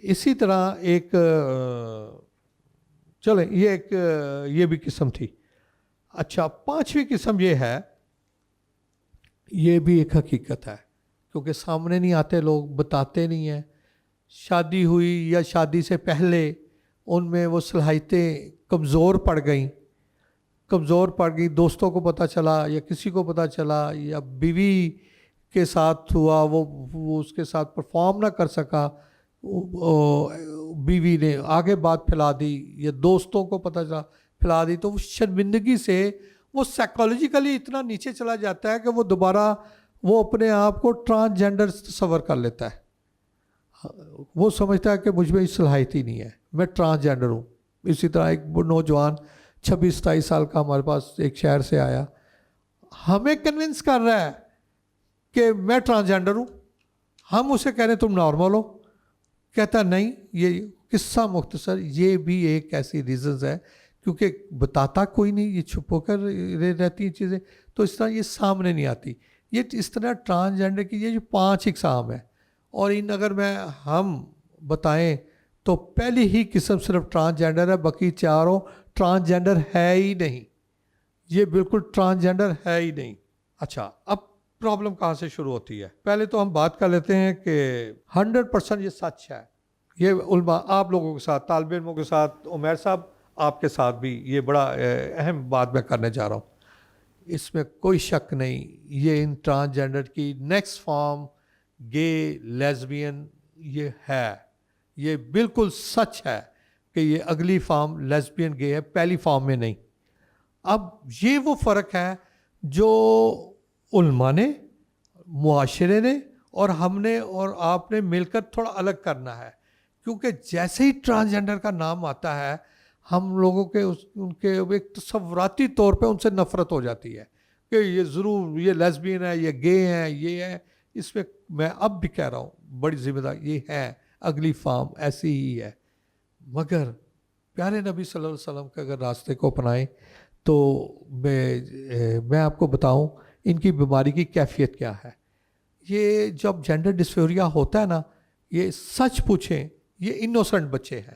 اسی طرح ایک چلیں یہ بھی قسم تھی. اچھا 5ویں قسم یہ ہے, یہ بھی ایک حقیقت ہے کیونکہ سامنے نہیں آتے لوگ, بتاتے نہیں ہیں. شادی ہوئی یا شادی سے پہلے ان میں وہ صلاحیتیں کمزور پڑ گئیں, دوستوں کو پتہ چلا یا کسی کو پتہ چلا یا بیوی کے ساتھ ہوا, وہ اس کے ساتھ پرفارم نہ کر سکا, بیوی نے آگے بات پھیلا دی یا دوستوں کو پتہ چلا پھیلا دی, تو وہ شرمندگی سے وہ سائیکالوجیکلی اتنا نیچے چلا جاتا ہے کہ وہ دوبارہ وہ اپنے آپ کو ٹرانسجینڈر تصور کر لیتا ہے. وہ سمجھتا ہے کہ مجھ میں اس صلاحیت ہی نہیں ہے, میں ٹرانسجینڈر ہوں. اسی طرح ایک نوجوان 26-27 سال کا ہمارے پاس ایک شہر سے آیا, ہمیں کنونس کر رہا ہے کہ میں ٹرانسجینڈر ہوں. ہم اسے کہہ رہے ہیں تم نارمل ہو, کہتا نہیں. یہ قصہ مختصر, یہ بھی ایک ایسی ریزنز ہے کیونکہ بتاتا کوئی نہیں, یہ چھپو کر رہتی ہیں چیزیں, تو اس طرح یہ سامنے نہیں آتی. یہ اس طرح ٹرانسجینڈر کی یہ جو 5 اقسام ہے, اور اگر ہم بتائیں تو پہلی ہی قسم صرف ٹرانسجینڈر ہے, باقی چاروں ٹرانسجینڈر ہے ہی نہیں. یہ بالکل ٹرانسجینڈر ہے ہی نہیں. اچھا اب پرابلم کہاں سے شروع ہوتی ہے؟ پہلے تو ہم بات کر لیتے ہیں کہ 100% یہ سچ ہے. یہ علماء آپ لوگوں کے ساتھ, طالب علموں کے ساتھ, عمیر صاحب آپ کے ساتھ بھی یہ بڑا اہم بات میں کرنے جا رہا ہوں. اس میں کوئی شک نہیں, یہ ان ٹرانسجینڈر کی نیکسٹ فارم گے لیزبین یہ ہے. یہ بالکل سچ ہے کہ یہ اگلی فارم لیزبین گے ہے, پہلی فارم میں نہیں. اب یہ وہ فرق ہے جو علماء نے, معاشرے نے اور ہم نے اور آپ نے مل کر تھوڑا الگ کرنا ہے. کیونکہ جیسے ہی ٹرانسجینڈر کا نام آتا ہے ہم لوگوں کے ان کے ایک تصوراتی طور پہ ان سے نفرت ہو جاتی ہے کہ یہ ضرور یہ لیزبین ہے, یہ گے ہیں, یہ ہے. اس میں میں اب بھی کہہ رہا ہوں بڑی ذمہ داری, یہ ہے اگلی فارم ایسی ہی ہے. مگر پیارے نبی صلی اللہ علیہ وسلم کے اگر راستے کو اپنائیں تو میں آپ کو بتاؤں ان کی بیماری کی کیفیت کیا ہے. یہ جب جینڈر ڈسفوریا ہوتا ہے نا, یہ سچ پوچھیں یہ انوسنٹ بچے ہیں,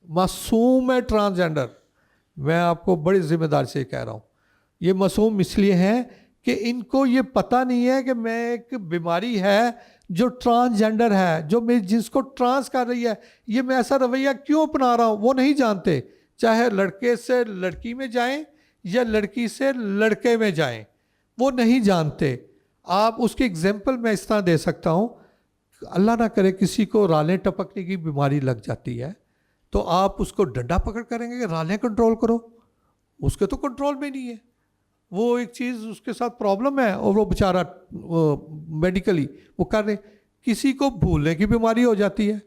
معصوم ہے ٹرانسجینڈر. میں آپ کو بڑی ذمہ داری سے کہہ رہا ہوں یہ معصوم اس لیے ہیں کہ ان کو یہ پتہ نہیں ہے کہ میں ایک بیماری ہے جو ٹرانسجینڈر ہے, جو میری جنس کو ٹرانس کر رہی ہے. یہ میں ایسا رویہ کیوں اپنا رہا ہوں وہ نہیں جانتے. چاہے لڑکے سے لڑکی میں جائیں یا لڑکی سے لڑکے میں جائیں, وہ نہیں جانتے. آپ اس کی اگزامپل میں اس طرح دے سکتا ہوں, اللہ نہ کرے کسی کو رالیں ٹپکنے کی بیماری لگ جاتی ہے تو آپ اس کو ڈنڈا پکڑ کریں گے کہ رالیں کنٹرول کرو, اس کے تو کنٹرول میں نہیں ہے. وہ ایک چیز اس کے ساتھ پرابلم ہے اور وہ بیچارہ میڈیکلی وہ کر رہے. کسی کو بھولنے کی بیماری ہو جاتی ہے,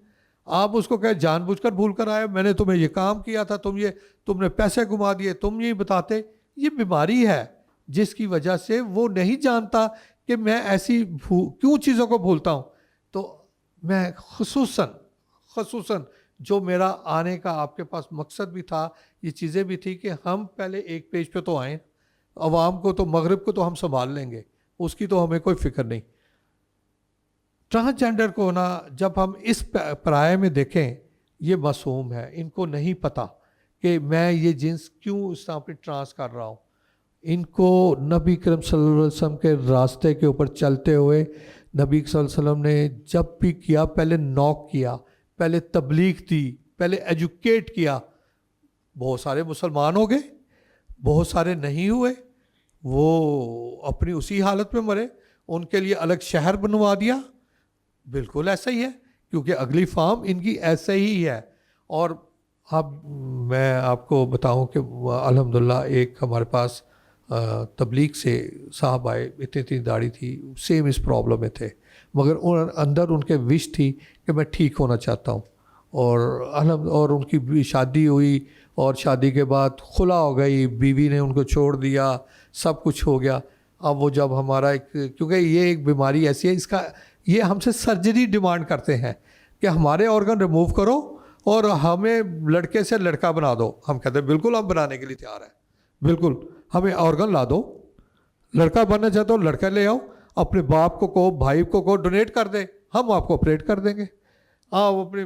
آپ اس کو کہیں جان بوجھ کر بھول کر آئے, میں نے تمہیں یہ کام کیا تھا, تم نے پیسے گما دیے, تم یہ بتاتے. یہ بیماری ہے جس کی وجہ سے وہ نہیں جانتا کہ میں ایسی کیوں چیزوں کو بھولتا ہوں. تو میں خصوصاً جو میرا آنے کا آپ کے پاس مقصد بھی تھا, یہ چیزیں بھی تھی کہ ہم پہلے ایک پیج پہ تو آئیں. عوام کو تو مغرب کو تو ہم سنبھال لیں گے, اس کی تو ہمیں کوئی فکر نہیں. ٹرانسجینڈر کو نا جب ہم اس پرائے میں دیکھیں یہ معصوم ہے, ان کو نہیں پتہ کہ میں یہ جنس کیوں اس طرح پہ ٹرانس کر رہا ہوں. ان کو نبی کریم صلی اللہ علیہ وسلم کے راستے کے اوپر چلتے ہوئے نبی صلی اللہ علیہ وسلم نے جب بھی کیا پہلے نوک کیا, پہلے تبلیغ دی, پہلے ایجوکیٹ کیا. بہت سارے مسلمان ہو گئے, بہت سارے نہیں ہوئے, وہ اپنی اسی حالت میں مرے. ان کے لیے الگ شہر بنوا دیا, بالکل ایسا ہی ہے کیونکہ اگلی فارم ان کی ایسے ہی ہے. اور اب میں آپ کو بتاؤں کہ الحمدللہ ایک ہمارے پاس تبلیغ سے صاحب آئے, اتنی داڑھی تھی, سیم اس پرابلم میں تھے, مگر اندر ان کے وش تھی کہ میں ٹھیک ہونا چاہتا ہوں. اور ان کی شادی ہوئی اور شادی کے بعد خلا ہو گئی, بیوی نے ان کو چھوڑ دیا, سب کچھ ہو گیا. اب وہ جب ہمارا کیونکہ یہ ایک بیماری ایسی ہے, اس کا یہ ہم سے سرجری ڈیمانڈ کرتے ہیں کہ ہمارے آرگن ریموو کرو اور ہمیں لڑکے سے لڑکا بنا دو. ہم کہتے ہیں بالکل ہم بنانے کے لیے تیار ہیں, بالکل ہمیں آرگن لا دو. لڑکا بننا چاہتے ہو لڑکا لے آؤ, اپنے باپ کو کہو, بھائی کو کہو ڈونیٹ کر دیں, ہم آپ کو آپریٹ کر دیں گے. آپ اپنے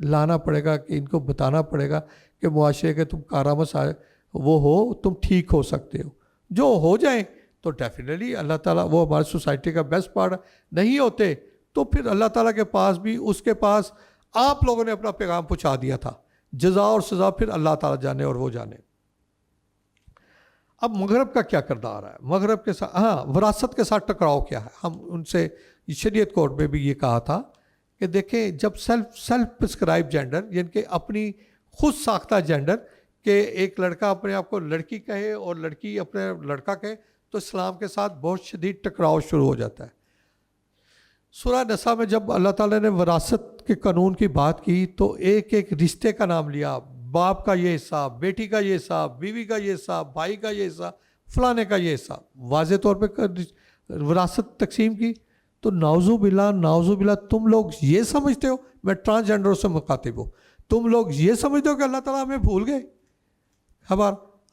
لانا پڑے گا کہ ان کو بتانا پڑے گا کہ معاشرے کے تم کارآمد وہ ہو، تم ٹھیک ہو سکتے ہو. جو ہو جائیں تو ڈیفینیٹلی اللہ تعالیٰ وہ ہماری سوسائٹی کا بیسٹ پارٹ نہیں ہوتے تو پھر اللہ تعالیٰ کے پاس بھی اس کے پاس آپ لوگوں نے اپنا پیغام پہنچا دیا تھا. جزا اور سزا پھر اللہ تعالیٰ جانے اور وہ جانے. اب مغرب کا کیا کردار ہے؟ مغرب کے ساتھ وراثت کے ساتھ ٹکراؤ کیا ہے؟ ہم ان سے شریعت کورٹ میں بھی یہ کہا تھا کہ دیکھیں جب سیلف پرسکرائب جینڈر یعنی کہ اپنی خود ساختہ جینڈر کہ ایک لڑکا اپنے آپ کو لڑکی کہے اور لڑکی اپنے لڑکا کہے تو اسلام کے ساتھ بہت شدید ٹکراؤ شروع ہو جاتا ہے. سورہ نساء میں جب اللہ تعالیٰ نے وراثت کے قانون کی بات کی تو ایک ایک رشتے کا نام لیا. باپ کا یہ حصہ، بیٹی کا یہ حصہ، بیوی کا یہ حصہ، بھائی کا یہ حصہ، فلانے کا یہ حصہ، واضح طور پہ وراثت تقسیم کی. تو نعوذ باللہ تم لوگ یہ سمجھتے ہو، میں ٹرانسجینڈروں سے مخاطب ہوں، تم لوگ یہ سمجھتے ہو کہ اللہ تعالیٰ ہمیں بھول گئے؟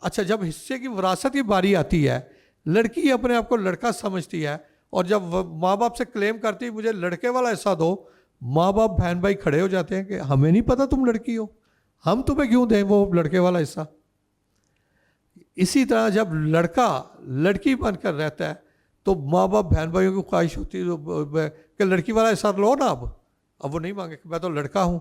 اچھا جب حصے کی وراثت کی باری آتی ہے، لڑکی اپنے آپ کو لڑکا سمجھتی ہے اور جب ماں باپ سے کلیم کرتی ہے مجھے لڑکے والا حصہ دو، ماں باپ بہن بھائی کھڑے ہو جاتے ہیں کہ ہمیں نہیں پتہ تم لڑکی ہو، ہم تمہیں کیوں دیں وہ لڑکے والا حصہ. اسی طرح جب لڑکا لڑکی بن کر رہتا ہے تو ماں باپ بہن بھائیوں کی خواہش ہوتی ہے کہ لڑکی والا حصہ لو نا. اب وہ نہیں مانگے کہ میں تو لڑکا ہوں.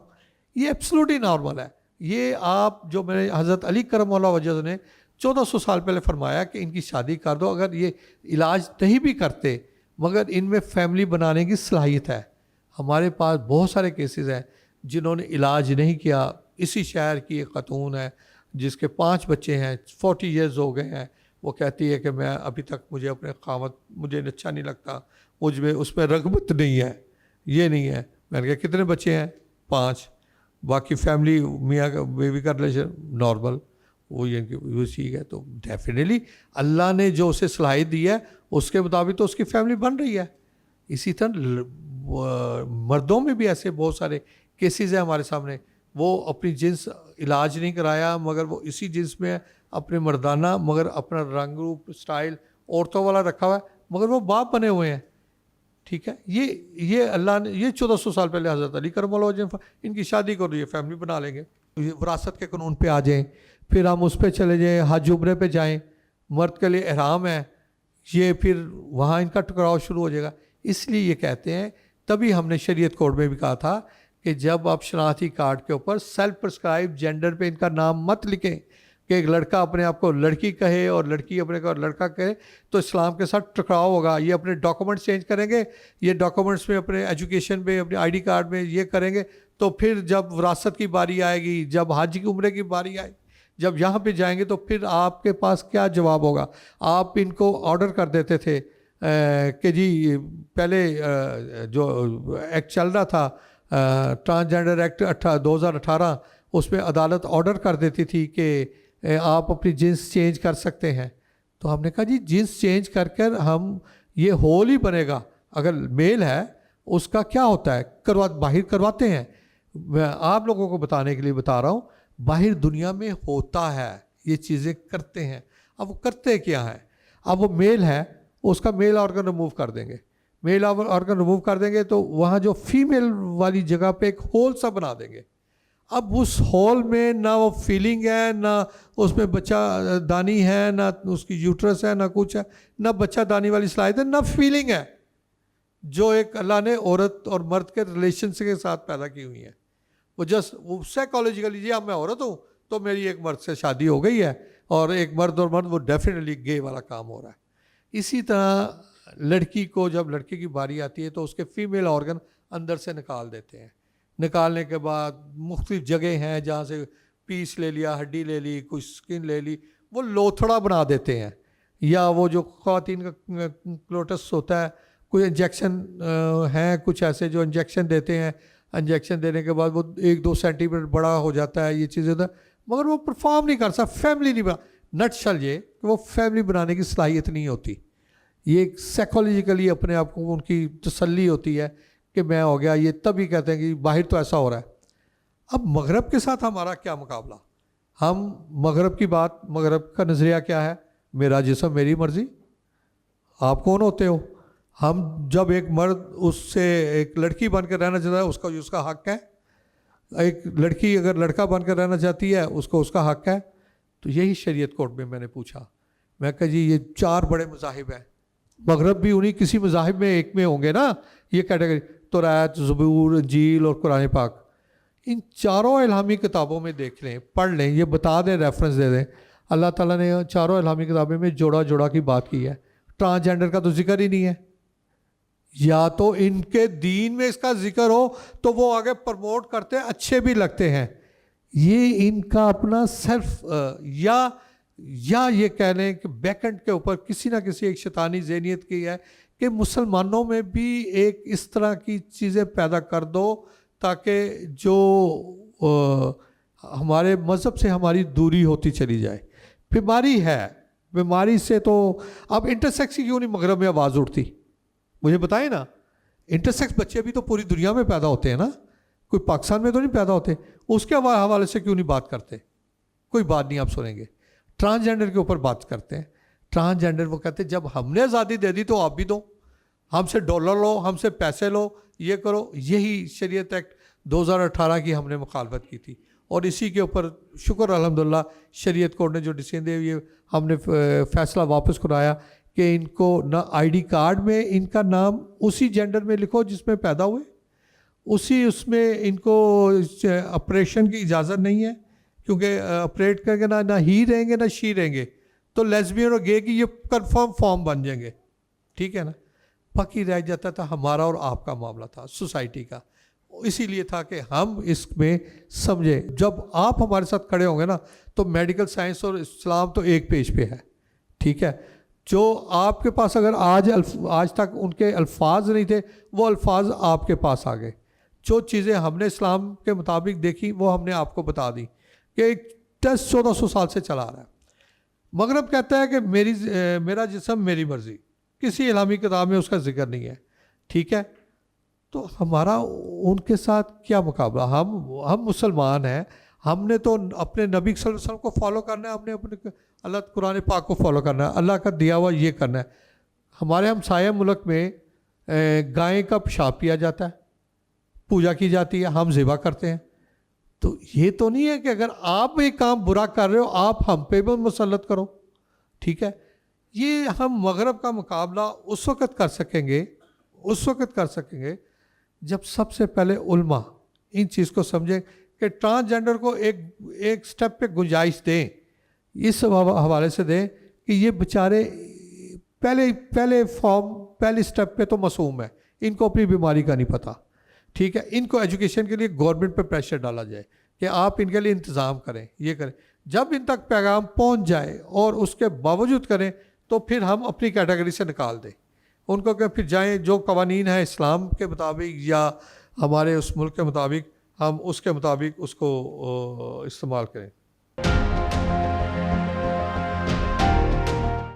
یہ ایبسلوٹلی نارمل ہے. یہ آپ جو میں نے حضرت علی کرم اللہ وجہ نے 1400 سال پہلے فرمایا کہ ان کی شادی کر دو. اگر یہ علاج نہیں بھی کرتے مگر ان میں فیملی بنانے کی صلاحیت ہے. ہمارے پاس بہت سارے کیسز ہیں جنہوں نے علاج نہیں کیا. اسی شہر کی ایک خاتون ہے جس کے 5 بچے ہیں، 40 ایئرز ہو گئے ہیں. وہ کہتی ہے کہ میں ابھی تک مجھے اپنے خامد مجھے اچھا نہیں لگتا، مجھ میں اس میں رغبت نہیں ہے، یہ نہیں ہے. میں نے کہا کتنے بچے ہیں؟ 5. باقی فیملی میاں بیوی کا ریلیشن نارمل وہ ٹھیک ہے. تو ڈیفینیٹلی اللہ نے جو اسے صلاحیت دی ہے اس کے مطابق تو اس کی فیملی بن رہی ہے. اسی طرح مردوں میں بھی ایسے بہت سارے کیسز ہیں ہمارے سامنے. وہ اپنی جنس علاج نہیں کرایا مگر وہ اسی جنس میں اپنے مردانہ مگر اپنا رنگ روپ سٹائل عورتوں والا رکھا ہوا ہے مگر وہ باپ بنے ہوئے ہیں. ٹھیک ہے. یہ اللہ نے یہ 1400 سال پہلے حضرت علی کرم اللہ وجہ ان کی شادی کر دی ہے، فیملی بنا لیں گے. وراثت کے قانون پہ آ جائیں، پھر ہم اس پہ چلے جائیں، حج عمرے پہ جائیں، مرد کے لیے احرام ہے، یہ پھر وہاں ان کا ٹکراؤ شروع ہو جائے گا. اس لیے یہ کہتے ہیں تبھی ہم نے شریعت کوڈ میں بھی کہا تھا کہ جب آپ شناختی کارڈ کے اوپر سیلف پرسکرائب جینڈر پہ ان کا نام مت لکھیں کہ ایک لڑکا اپنے آپ کو لڑکی کہے اور لڑکی اپنے کو لڑکا کہے تو اسلام کے ساتھ ٹکراؤ ہوگا. یہ اپنے ڈاکومنٹس چینج کریں گے، یہ ڈاکومنٹس میں اپنے ایجوکیشن میں اپنے آئی ڈی کارڈ میں یہ کریں گے تو پھر جب وراثت کی باری آئے گی، جب حج کی عمرے کی باری آئے، جب یہاں پہ جائیں گے تو پھر آپ کے پاس کیا جواب ہوگا؟ آپ ان کو آرڈر کر دیتے تھے کہ جی پہلے جو ایکٹ چل رہا تھا ٹرانسجینڈر ایکٹ 2018 اس میں عدالت آرڈر کر دیتی تھی کہ آپ اپنی جنس چینج کر سکتے ہیں. تو ہم نے کہا جی جنس چینج کر ہم یہ ہول ہی بنے گا. اگر میل ہے اس کا کیا ہوتا ہے باہر کرواتے ہیں. میں آپ لوگوں کو بتانے کے لیے بتا رہا ہوں باہر دنیا میں ہوتا ہے یہ چیزیں کرتے ہیں. اب وہ کرتے کیا ہیں؟ اب وہ میل ہے اس کا میل آرگن ریموو کر دیں گے. میل آرگن ریموو کر دیں گے تو وہاں جو فیمیل والی جگہ پہ ایک ہول سا بنا دیں گے. اب اس ہول میں نہ وہ فیلنگ ہے، نہ اس میں بچہ دانی ہے، نہ اس کی یوٹرس ہے، نہ کچھ ہے، نہ بچہ دانی والی صلاحیت ہے، نہ فیلنگ ہے جو ایک اللہ نے عورت اور مرد کے ریلیشن کے ساتھ پیدا کی ہوئی ہے. وہ جسٹ وہ سائیکالوجیکلی جی اب میں عورت ہوں تو میری ایک مرد سے شادی ہو گئی ہے اور ایک مرد اور مرد وہ ڈیفینیٹلی گے والا کام ہو رہا ہے. اسی طرح لڑکی کو جب لڑکی کی باری آتی ہے تو اس کے فیمیل آرگن اندر سے نکال دیتے ہیں. نکالنے کے بعد مختلف جگہ ہیں جہاں سے پیس لے لیا، ہڈی لے لی، کچھ سکن لے لی، وہ لوتھڑا بنا دیتے ہیں. یا وہ جو خواتین کا کلوٹس ہوتا ہے کوئی انجیکشن ہیں کچھ ایسے جو انجیکشن دیتے ہیں، انجیکشن دینے کے بعد وہ 1-2 سینٹی میٹر بڑا ہو جاتا ہے. یہ چیزیں مگر وہ پرفارم نہیں کر سکتا، فیملی نہیں بنا. نٹ شل یہ کہ وہ فیملی بنانے کی صلاحیت نہیں ہوتی. یہ ایک سائیکالوجیکلی اپنے آپ کو ان کی تسلی ہوتی ہے کہ میں ہو گیا. یہ تبھی کہتے ہیں کہ باہر تو ایسا ہو رہا ہے. اب مغرب کے ساتھ ہمارا کیا مقابلہ؟ ہم مغرب کی بات، مغرب کا نظریہ کیا ہے؟ میرا جسم میری مرضی. آپ کون ہوتے ہو؟ ہم جب ایک مرد اس سے ایک لڑکی بن کے رہنا چاہتا ہے اس کا حق ہے. ایک لڑکی اگر لڑکا بن کر رہنا چاہتی ہے اس کو اس کا حق ہے. تو یہی شریعت کورٹ میں نے پوچھا. میں کہا جی یہ 4 بڑے مذاہب ہیں, مغرب بھی انہی کسی مذاہب میں ایک میں ہوں گے نا, یہ کیٹیگری توریت, زبور, انجیل اور قرآن پاک. ان 4 الہامی کتابوں میں دیکھ لیں, پڑھ لیں, یہ بتا دیں, ریفرنس دے دیں. اللہ تعالیٰ نے 4 الہامی کتابوں میں جوڑا کی بات کی ہے. ٹرانسجینڈر کا تو ذکر ہی نہیں ہے. یا تو ان کے دین میں اس کا ذکر ہو تو وہ آگے پروموٹ کرتے ہیں, اچھے بھی لگتے ہیں. یہ ان کا اپنا سیلف یا یہ کہہ لیں کہ بیک اینڈ کے اوپر کسی نہ کسی ایک شیطانی ذہنیت کی ہے کہ مسلمانوں میں بھی ایک اس طرح کی چیزیں پیدا کر دو تاکہ جو ہمارے مذہب سے ہماری دوری ہوتی چلی جائے. بیماری ہے, بیماری سے تو اب انٹرسیکس کی کیوں نہیں مغرب میں آواز اٹھتی, مجھے بتائیں نا. انٹرسیکس بچے بھی تو پوری دنیا میں پیدا ہوتے ہیں نا, کوئی پاکستان میں تو نہیں پیدا ہوتے. اس کے حوالے سے کیوں نہیں بات کرتے؟ کوئی بات نہیں آپ سنیں گے. ٹرانسجینڈر کے اوپر بات کرتے ہیں. ٹرانسجینڈر وہ کہتے ہیں جب ہم نے آزادی دے دی تو آپ بھی دو, ہم سے ڈالر لو, ہم سے پیسے لو, یہ کرو. یہی شریعت ایکٹ 2018 کی ہم نے مخالفت کی تھی, اور اسی کے اوپر شکر الحمدللہ شریعت کورٹ نے جو ڈیسیژن دے, یہ ہم نے فیصلہ واپس کرایا کہ ان کو نہ آئی ڈی کارڈ میں ان کا نام اسی جینڈر میں لکھو جس میں پیدا ہوئے, اس میں ان کو آپریشن کی اجازت نہیں ہے, کیونکہ آپریٹ کریں گے نہ ہی رہیں گے نہ شی رہیں گے تو لیسبین اور گے کی یہ کنفرم فارم بن جائیں گے. ٹھیک ہے نا. باقی رہ جاتا تھا ہمارا اور آپ کا معاملہ تھا, سوسائٹی کا. اسی لیے تھا کہ ہم اس میں سمجھے, جب آپ ہمارے ساتھ کھڑے ہوں گے نا تو میڈیکل سائنس اور اسلام تو ایک پیج پہ ہے. ٹھیک ہے. جو آپ کے پاس اگر آج تک ان کے الفاظ نہیں تھے, وہ الفاظ آپ کے پاس آ گئے. جو چیزیں ہم نے اسلام کے مطابق دیکھی وہ ہم نے آپ کو بتا دی کہ ایک 1400 سال سے چلا رہا ہے. مغرب کہتا ہے کہ میرا جسم میری مرضی, کسی الہامی کتاب میں اس کا ذکر نہیں ہے. ٹھیک ہے. تو ہمارا ان کے ساتھ کیا مقابلہ؟ ہم مسلمان ہیں, ہم نے تو اپنے نبی صلی اللہ علیہ وسلم کو فالو کرنا ہے, ہم نے اپنے اللہ قرآن پاک کو فالو کرنا ہے, اللہ کا دیا ہوا یہ کرنا ہے. ہمارے ہمسایہ ملک میں گائے کا پیشاب پیا جاتا ہے, پوجا کی جاتی ہے, ہم ذبح کرتے ہیں. تو یہ تو نہیں ہے کہ اگر آپ ایک کام برا کر رہے ہو آپ ہم پہ بھی مسلط کرو. ٹھیک ہے. یہ ہم مغرب کا مقابلہ اس وقت کر سکیں گے جب سب سے پہلے علماء ان چیز کو سمجھیں کہ ٹرانسجینڈر کو ایک سٹیپ پہ گنجائش دیں, اس حوالے سے دیں کہ یہ بیچارے پہلے پہلی سٹیپ پہ تو معصوم ہے, ان کو اپنی بیماری کا نہیں پتہ. ٹھیک ہے. ان کو ایجوکیشن کے لیے گورنمنٹ پہ پریشر ڈالا جائے کہ آپ ان کے لیے انتظام کریں, یہ کریں. جب ان تک پیغام پہنچ جائے اور اس کے باوجود کریں تو پھر ہم اپنی کیٹیگری سے نکال دیں ان کو, کہ پھر جائیں جو قوانین ہیں اسلام کے مطابق یا ہمارے اس ملک کے مطابق ہم اس کے مطابق اس کو استعمال کریں.